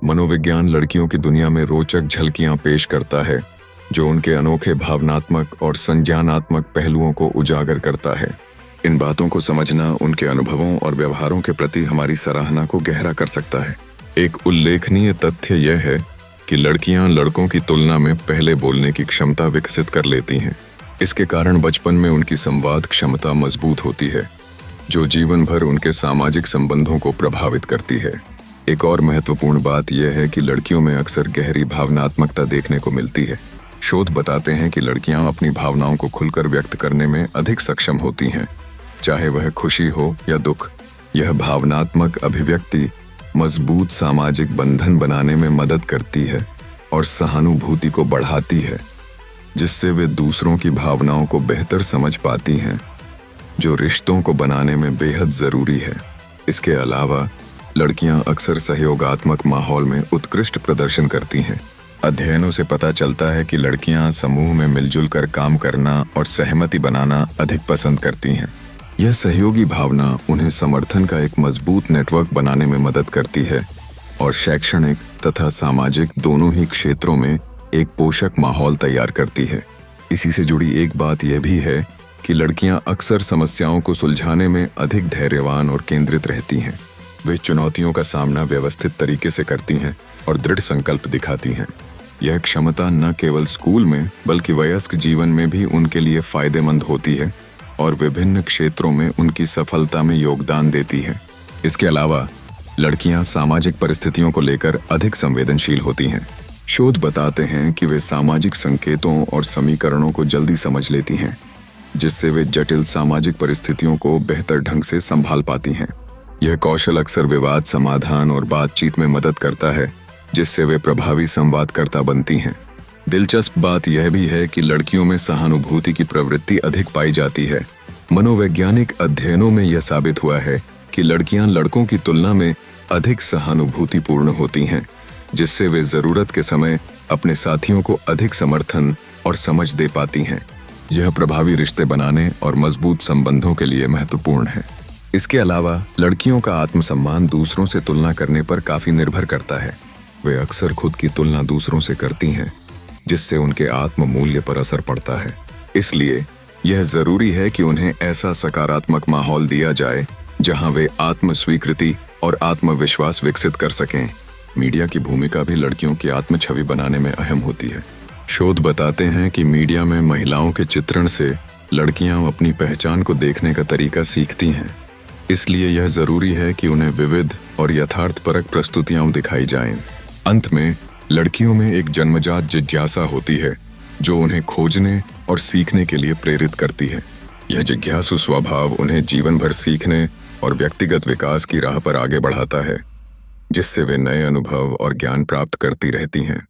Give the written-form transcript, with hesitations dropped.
मनोविज्ञान लड़कियों की दुनिया में रोचक झलकियां पेश करता है, जो उनके अनोखे भावनात्मक और संज्ञानात्मक पहलुओं को उजागर करता है। इन बातों को समझना उनके अनुभवों और व्यवहारों के प्रति हमारी सराहना को गहरा कर सकता है। एक उल्लेखनीय तथ्य यह है कि लड़कियां लड़कों की तुलना में पहले बोलने की क्षमता विकसित कर लेती हैं। इसके कारण बचपन में उनकी संवाद क्षमता मजबूत होती है, जो जीवन भर उनके सामाजिक संबंधों को प्रभावित करती है। एक और महत्वपूर्ण बात यह है कि लड़कियों में अक्सर गहरी भावनात्मकता देखने को मिलती है। शोध बताते हैं कि लड़कियां अपनी भावनाओं को खुलकर व्यक्त करने में अधिक सक्षम होती हैं, चाहे वह खुशी हो या दुख। यह भावनात्मक अभिव्यक्ति मजबूत सामाजिक बंधन बनाने में मदद करती है और सहानुभूति को बढ़ाती है, जिससे वे दूसरों की भावनाओं को बेहतर समझ पाती हैं, जो रिश्तों को बनाने में बेहद ज़रूरी है। इसके अलावा लड़कियां अक्सर सहयोगात्मक माहौल में उत्कृष्ट प्रदर्शन करती हैं। अध्ययनों से पता चलता है कि लड़कियां समूह में मिलजुल कर काम करना और सहमति बनाना अधिक पसंद करती हैं। यह सहयोगी भावना उन्हें समर्थन का एक मजबूत नेटवर्क बनाने में मदद करती है और शैक्षणिक तथा सामाजिक दोनों ही क्षेत्रों में एक पोषक माहौल तैयार करती है। इसी से जुड़ी एक बात यह भी है कि लड़कियां अक्सर समस्याओं को सुलझाने में अधिक धैर्यवान और केंद्रित रहती हैं। वे चुनौतियों का सामना व्यवस्थित तरीके से करती हैं और दृढ़ संकल्प दिखाती हैं। यह क्षमता न केवल स्कूल में बल्कि वयस्क जीवन में भी उनके लिए फायदेमंद होती है और विभिन्न क्षेत्रों में उनकी सफलता में योगदान देती है। इसके अलावा लड़कियां सामाजिक परिस्थितियों को लेकर अधिक संवेदनशील होती हैं। शोध बताते हैं कि वे सामाजिक संकेतों और समीकरणों को जल्दी समझ लेती हैं, जिससे वे जटिल सामाजिक परिस्थितियों को बेहतर ढंग से संभाल पाती हैं। यह कौशल अक्सर विवाद समाधान और बातचीत में मदद करता है, जिससे वे प्रभावी संवादकर्ता बनती हैं। दिलचस्प बात यह भी है कि लड़कियों में सहानुभूति की प्रवृत्ति अधिक पाई जाती है। मनोवैज्ञानिक अध्ययनों में यह साबित हुआ है कि लड़कियां लड़कों की तुलना में अधिक सहानुभूतिपूर्ण होती हैं, जिससे वे ज़रूरत के समय अपने साथियों को अधिक समर्थन और समझ दे पाती हैं। यह प्रभावी रिश्ते बनाने और मजबूत संबंधों के लिए महत्वपूर्ण है। इसके अलावा लड़कियों का आत्मसम्मान दूसरों से तुलना करने पर काफी निर्भर करता है। वे अक्सर खुद की तुलना दूसरों से करती हैं, जिससे उनके आत्म मूल्य पर असर पड़ता है। इसलिए यह जरूरी है कि उन्हें ऐसा सकारात्मक माहौल दिया जाए जहां वे आत्म स्वीकृति और आत्मविश्वास विकसित कर सकें। मीडिया की भूमिका भी लड़कियों की आत्म छवि बनाने में अहम होती है। शोध बताते हैं कि मीडिया में महिलाओं के चित्रण से लड़कियां अपनी पहचान को देखने का तरीका सीखती हैं। इसलिए यह जरूरी है कि उन्हें विविध और यथार्थपरक प्रस्तुतियां दिखाई जाएं। अंत में लड़कियों में एक जन्मजात जिज्ञासा होती है, जो उन्हें खोजने और सीखने के लिए प्रेरित करती है। यह जिज्ञासु स्वभाव उन्हें जीवन भर सीखने और व्यक्तिगत विकास की राह पर आगे बढ़ाता है, जिससे वे नए अनुभव और ज्ञान प्राप्त करती रहती हैं।